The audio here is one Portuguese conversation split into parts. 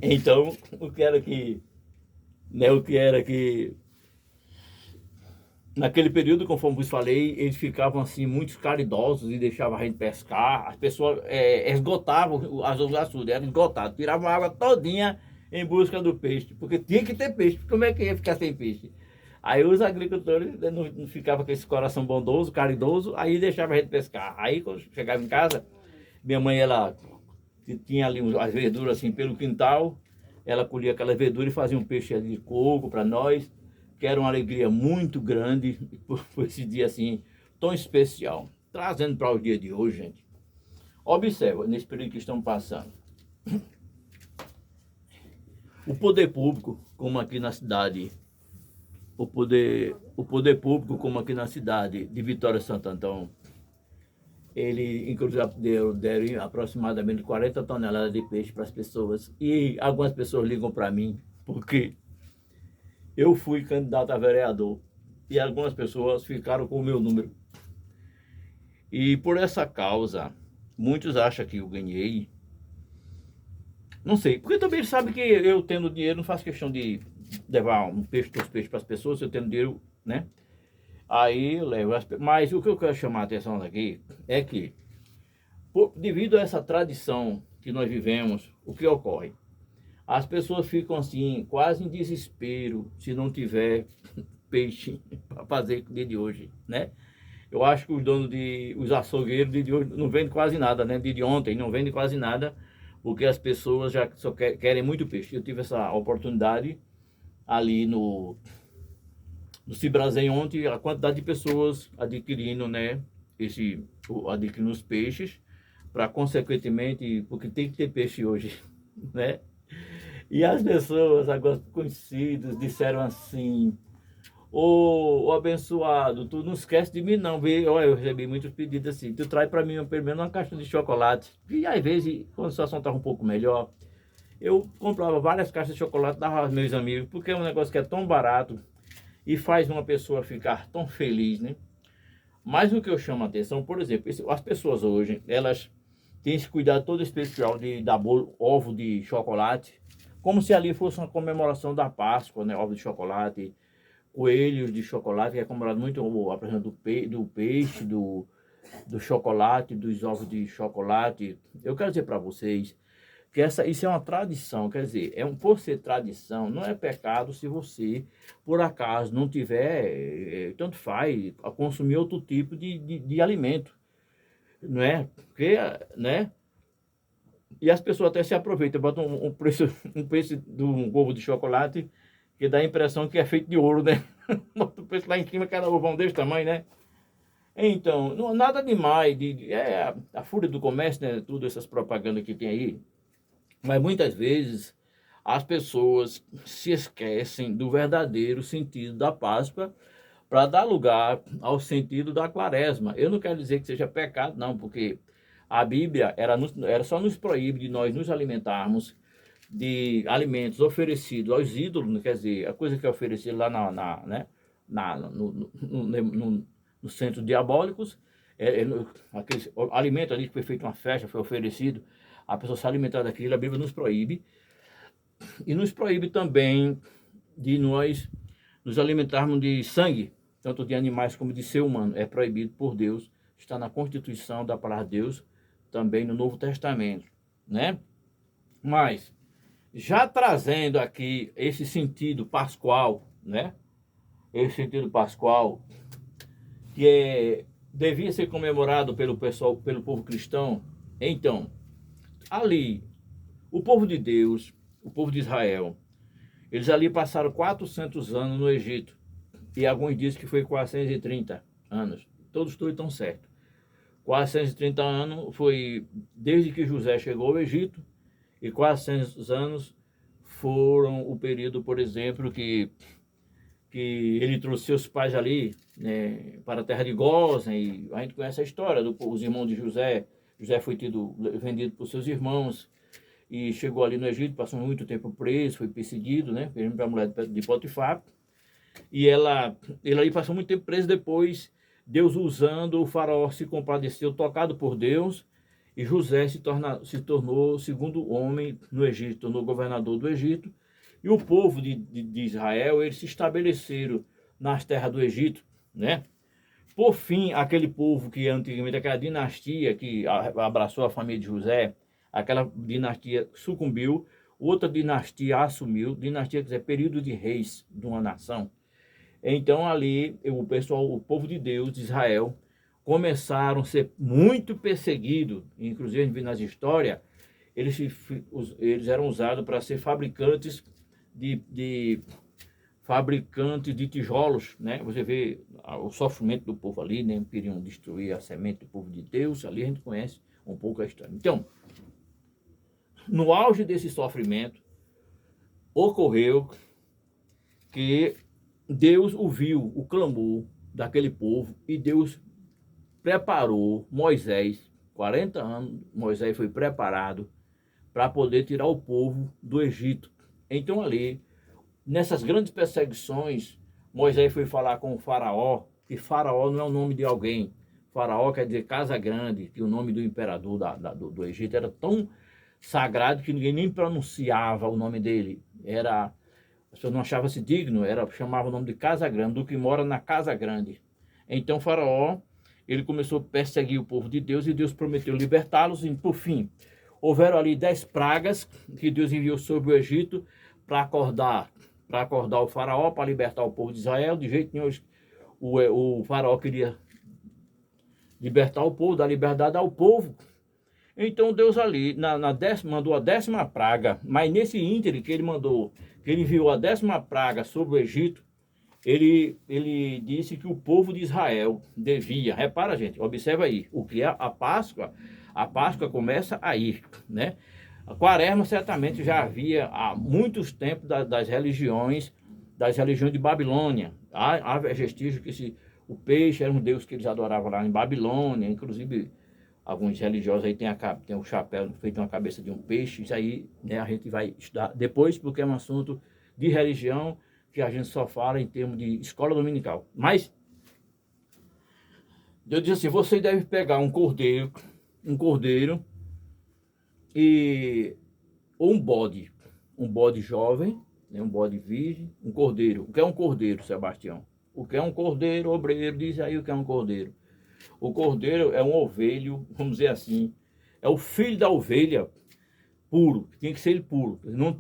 Então, o que era que naquele período, conforme vos falei, eles ficavam assim, muitos caridosos e deixavam a gente pescar. As pessoas esgotavam os açudes, era esgotado, tiravam a água todinha em busca do peixe, porque tinha que ter peixe, como é que ia ficar sem peixe? Aí os agricultores não ficavam com esse coração bondoso, caridoso, aí deixavam a gente pescar. Aí quando chegava em casa, minha mãe, ela tinha ali as verduras assim pelo quintal, ela colhia aquelas verduras e fazia um peixe de coco para nós, que era uma alegria muito grande por esse dia assim tão especial. Trazendo para o dia de hoje, gente, observa nesse período que estamos passando. O poder público, como aqui na cidade, o poder público, como aqui na cidade de Vitória de Santo Antão, ele inclusive deram aproximadamente 40 toneladas de peixe para as pessoas. E algumas pessoas ligam para mim, porque eu fui candidato a vereador e algumas pessoas ficaram com o meu número. E por essa causa, muitos acham que eu ganhei. Não sei, porque também eles sabem que eu tendo dinheiro, não faço questão de levar um peixe, dois peixes para as pessoas, se eu tendo dinheiro, né? Aí eu levo. Mas o que eu quero chamar a atenção aqui é que, devido a essa tradição que nós vivemos, o que ocorre? As pessoas ficam assim, quase em desespero, se não tiver peixe para fazer no dia de hoje, né? Eu acho que os açougueiros de hoje não vendem quase nada, né? De ontem não vendem quase nada, porque as pessoas já só querem muito peixe. Eu tive essa oportunidade ali no Cibrazen ontem, a quantidade de pessoas adquirindo, né? Adquirindo os peixes, para consequentemente, porque tem que ter peixe hoje, né? E as pessoas, agora conhecidas, disseram assim: ô abençoado, tu não esquece de mim não, viu? Olha, eu recebi muitos pedidos assim, tu traz para mim pelo menos uma caixa de chocolate. E às vezes, quando a situação estava um pouco melhor, eu comprava várias caixas de chocolate, dava aos meus amigos, porque é um negócio que é tão barato e faz uma pessoa ficar tão feliz, né? Mas o que eu chamo a atenção, por exemplo, as pessoas hoje, elas têm esse cuidado todo especial de dar ovo de chocolate, como se ali fosse uma comemoração da Páscoa, né? Ovo de chocolate, coelhos de chocolate, que é comemorado muito a presença do peixe, do chocolate, dos ovos de chocolate. Eu quero dizer para vocês que isso é uma tradição, quer dizer, por ser tradição, não é pecado se você, por acaso, não tiver, tanto faz, a consumir outro tipo de alimento, não é? Porque, né? E as pessoas até se aproveitam, botam um preço de um ovo de chocolate que dá a impressão que é feito de ouro, né? Bota o preço lá em cima, cada ovão desse tamanho, né? Então, não, nada demais, é a fúria do comércio, né? Tudo essas propagandas que tem aí. Mas muitas vezes as pessoas se esquecem do verdadeiro sentido da Páscoa para dar lugar ao sentido da Quaresma. Eu não quero dizer que seja pecado, não, porque a Bíblia era só nos proíbe de nós nos alimentarmos de alimentos oferecidos aos ídolos, né? Quer dizer, a coisa que é oferecida lá né? No centro diabólicos, aquele alimento ali que foi feito uma festa, foi oferecido, a pessoa se alimentar daquilo, a Bíblia nos proíbe. E nos proíbe também de nós nos alimentarmos de sangue, tanto de animais como de ser humano. É proibido por Deus, está na Constituição da Palavra de Deus, também no Novo Testamento, né? Mas, já trazendo aqui esse sentido pascual, né? Esse sentido pascual, que devia ser comemorado pelo pessoal, pelo povo cristão. Então, ali, o povo de Deus, o povo de Israel, eles ali passaram 400 anos no Egito. E alguns dizem que foi 430 anos. Todos estão certos. 430 anos foi desde que José chegou ao Egito. E 400 anos foram o período, por exemplo, que ele trouxe seus pais ali, né, para a terra de Gósen. E a gente conhece a história dos irmãos de José. José foi vendido por seus irmãos e chegou ali no Egito, passou muito tempo preso, foi perseguido, né? Para a mulher de Potifar. E ele ali passou muito tempo preso. Depois, Deus usando, o faraó se compadeceu, tocado por Deus, E José se tornou o segundo homem no Egito, tornou governador do Egito. E o povo de Israel, eles se estabeleceram nas terras do Egito, né? Por fim, aquele povo que antigamente, aquela dinastia que abraçou a família de José, aquela dinastia sucumbiu, outra dinastia assumiu, dinastia quer dizer, período de reis de uma nação. Então ali, o pessoal, o povo de Deus, de Israel, começaram a ser muito perseguidos, inclusive a gente vê nas histórias, eles eram usados para ser fabricantes fabricantes de tijolos, né? Você vê o sofrimento do povo ali, né? Queriam destruir a semente do povo de Deus, ali a gente conhece um pouco a história. Então, no auge desse sofrimento, ocorreu que Deus ouviu o clamor daquele povo e Deus preparou Moisés, 40 anos, Moisés foi preparado para poder tirar o povo do Egito. Então ali, nessas grandes perseguições, Moisés foi falar com o faraó, que faraó não é o nome de alguém. Faraó quer dizer casa grande, que o nome do imperador do Egito era tão sagrado que ninguém nem pronunciava o nome dele. A pessoa não achava-se digno, chamava o nome de casa grande, do que mora na casa grande. Então faraó, ele começou a perseguir o povo de Deus e Deus prometeu libertá-los. E por fim, houveram ali 10 pragas que Deus enviou sobre o Egito para acordar o faraó, para libertar o povo de Israel. De jeito nenhum, o faraó queria libertar o povo, dar liberdade ao povo. Então Deus ali, mandou a 10ª praga, mas nesse ínterim que ele enviou a 10ª praga sobre o Egito, ele disse que o povo de Israel devia, repara gente, observa aí, o que é a Páscoa começa aí, né? A Quaresma certamente já havia há muitos tempos das religiões de Babilônia. Há vestígios que o peixe era um deus que eles adoravam lá em Babilônia, inclusive alguns religiosos aí tem um chapéu feito uma cabeça de um peixe. Isso aí, né, a gente vai estudar depois, porque é um assunto de religião que a gente só fala em termos de escola dominical. Mas Deus diz assim: você deve pegar um cordeiro ou um bode jovem, né, um bode virgem, um cordeiro. O que é um cordeiro, Sebastião? O que é um cordeiro, obreiro? Diz aí o que é um cordeiro. O cordeiro é um ovelho, vamos dizer assim, é o filho da ovelha puro, tinha que ser ele puro, não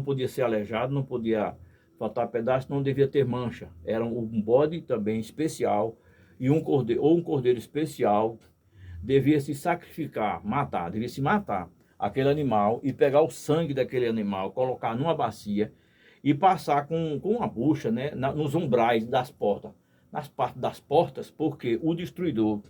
podia ser aleijado, não podia faltar pedaço, não devia ter mancha. Era um bode também especial e um cordeiro especial devia se sacrificar, devia se matar aquele animal e pegar o sangue daquele animal, colocar numa bacia e passar com uma bucha, né, nos umbrais das portas, nas partes das portas, porque o destruidor,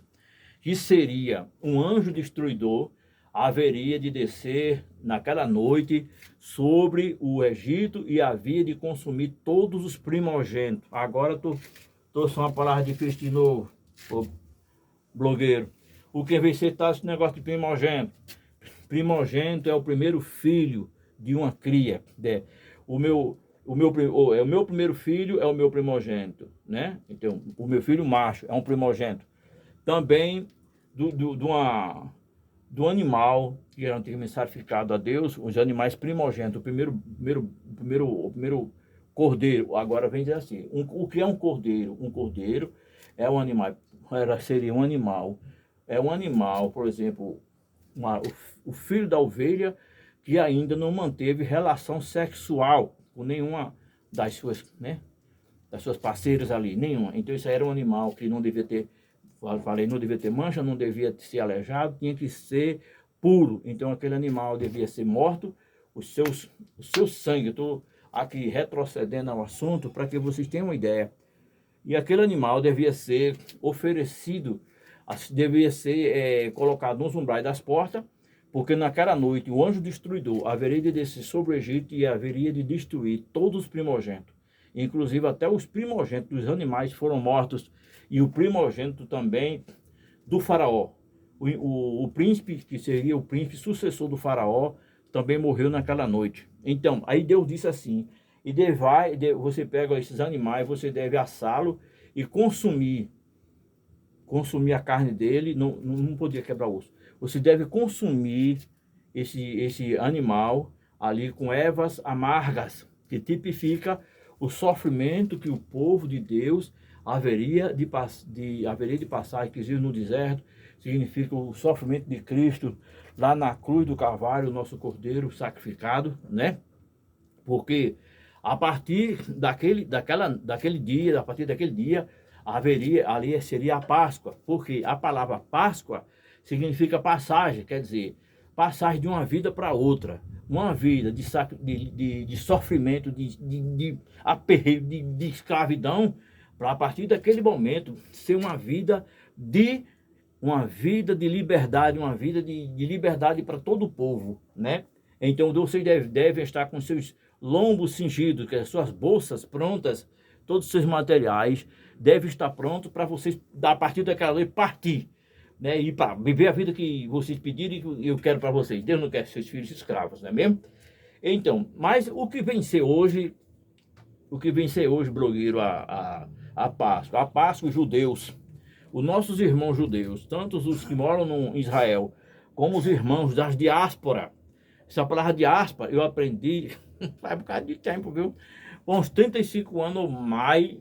que seria um anjo destruidor, haveria de descer naquela noite sobre o Egito e havia de consumir todos os primogênitos. Agora tu trouxe uma palavra de Cristo de novo, ô blogueiro. O que vem ser esse negócio de primogênito? Primogênito é o primeiro filho de uma cria. Né? O meu primeiro filho é o meu primogênito, né? Então, o meu filho macho é um primogênito. Também do animal que era antigamente sacrificado a Deus, os animais primogênitos, o primeiro cordeiro. Agora vem dizer assim, o que é um cordeiro? Um cordeiro é um animal, seria um animal, por exemplo, o filho da ovelha que ainda não manteve relação sexual com nenhuma das suas parceiras ali, nenhuma. Então isso aí era um animal que não devia ter, não devia ter mancha, não devia ser aleijado, tinha que ser puro. Então aquele animal devia ser morto, o seu sangue. Eu estou aqui retrocedendo ao assunto para que vocês tenham uma ideia. E aquele animal devia ser oferecido, devia ser colocado nos umbrais das portas, porque naquela noite o anjo destruidor haveria de descer sobre o Egito e haveria de destruir todos os primogênitos. Inclusive até os primogênitos dos animais foram mortos e o primogênito também do faraó. O príncipe, que seria o príncipe sucessor do faraó, também morreu naquela noite. Então, aí Deus disse assim, você pega esses animais, você deve assá-lo e consumir a carne dele, não podia quebrar osso. você deve consumir esse animal ali com ervas amargas, que tipifica o sofrimento que o povo de Deus haveria de passar, que existe no deserto, significa o sofrimento de Cristo lá na cruz do Calvário, o nosso Cordeiro sacrificado, né? Porque a partir daquele dia, ali seria a Páscoa, porque a palavra Páscoa significa passagem, quer dizer, passagem de uma vida para outra, uma vida de sofrimento, de aperreio, de escravidão, para a partir daquele momento ser uma vida de liberdade, uma vida de liberdade para todo o povo, né? Então vocês devem estar com seus lombos cingidos, que as suas bolsas prontas, todos os seus materiais devem estar prontos para vocês, a partir daquela lei, partir, né? E para viver a vida que vocês pedirem e que eu quero para vocês. Deus não quer seus filhos escravos, não é mesmo? Então, mas o que vem ser hoje, blogueiro, a Páscoa? A Páscoa, os judeus, os nossos irmãos judeus, tanto os que moram no Israel, como os irmãos das diáspora. Essa palavra diáspora eu aprendi faz um bocado de tempo, viu? Com uns 35 anos ou mais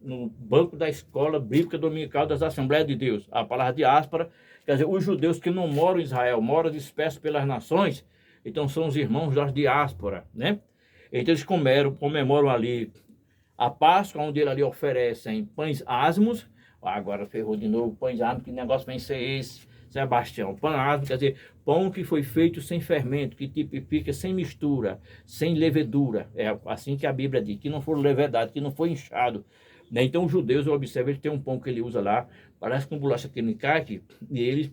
no banco da escola bíblica dominical das Assembleias de Deus. A palavra diáspora, quer dizer, os judeus que não moram em Israel, moram dispersos pelas nações, então são os irmãos das diáspora, né? Então eles comemoram ali a Páscoa, onde eles ali oferecem pães asmos. Agora ferrou de novo, pães asmos, que negócio vem ser esse, Sebastião? Pão asmo, quer dizer, pão que foi feito sem fermento, que tipifica sem mistura, sem levedura. É assim que a Bíblia diz, que não for levedado, que não foi inchado. Né? Então os judeus, eu observo, eles têm um pão que ele usa lá, parece com bolacha kenikake, e eles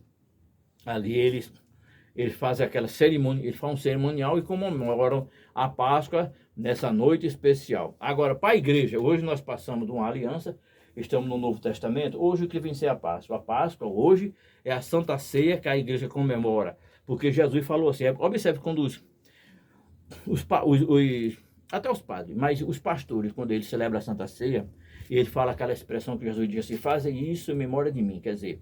fazem aquela cerimônia, eles fazem um cerimonial e comemoram a Páscoa nessa noite especial. Agora, para a igreja, hoje nós passamos de uma aliança, estamos no Novo Testamento. Hoje o que vem ser a Páscoa? A Páscoa hoje é a Santa Ceia que a igreja comemora. Porque Jesus falou assim, observe quando até os padres, mas os pastores, quando eles celebram a Santa Ceia, ele fala aquela expressão que Jesus disse assim, fazem isso em memória de mim. Quer dizer,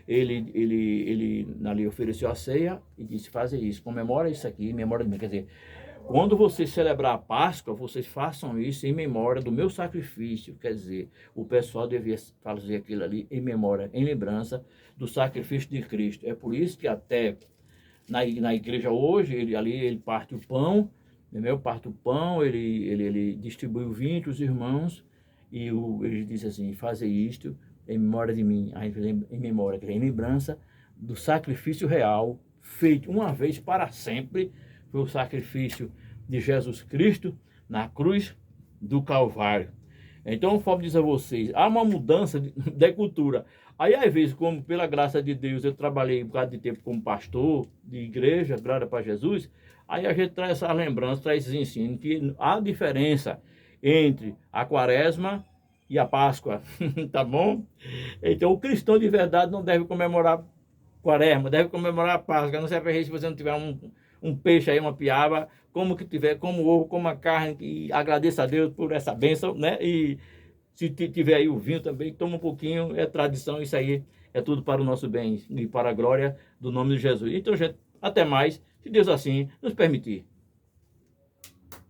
ele ali ofereceu a ceia e disse, fazem isso, comemora isso aqui em memória de mim. Quer dizer, quando vocês celebrar a Páscoa, vocês façam isso em memória do meu sacrifício. Quer dizer, o pessoal devia fazer aquilo ali em memória, em lembrança do sacrifício de Cristo. É por isso que até na igreja hoje, ele parte o pão, entendeu? Parte o pão, ele distribui o vinho entre os irmãos e ele diz assim, fazem isto em memória de mim, em memória, em lembrança do sacrifício real, feito uma vez para sempre, foi o sacrifício de Jesus Cristo na cruz do Calvário. Então, conforme diz a vocês, há uma mudança de cultura. Aí, às vezes, como pela graça de Deus, eu trabalhei um bocado de tempo como pastor de igreja, glória para Jesus, aí a gente traz essa lembrança, traz esses ensinos, que há diferença entre a quaresma e a Páscoa, tá bom? Então, o cristão de verdade não deve comemorar quaresma, deve comemorar a Páscoa. Não serve se você não tiver um peixe aí, uma piaba, como que tiver, como ovo, como a carne, e agradeça a Deus por essa bênção, né? E se tiver aí o vinho também, toma um pouquinho, é tradição, isso aí é tudo para o nosso bem e para a glória do nome de Jesus. Então, gente, até mais, se Deus assim nos permitir.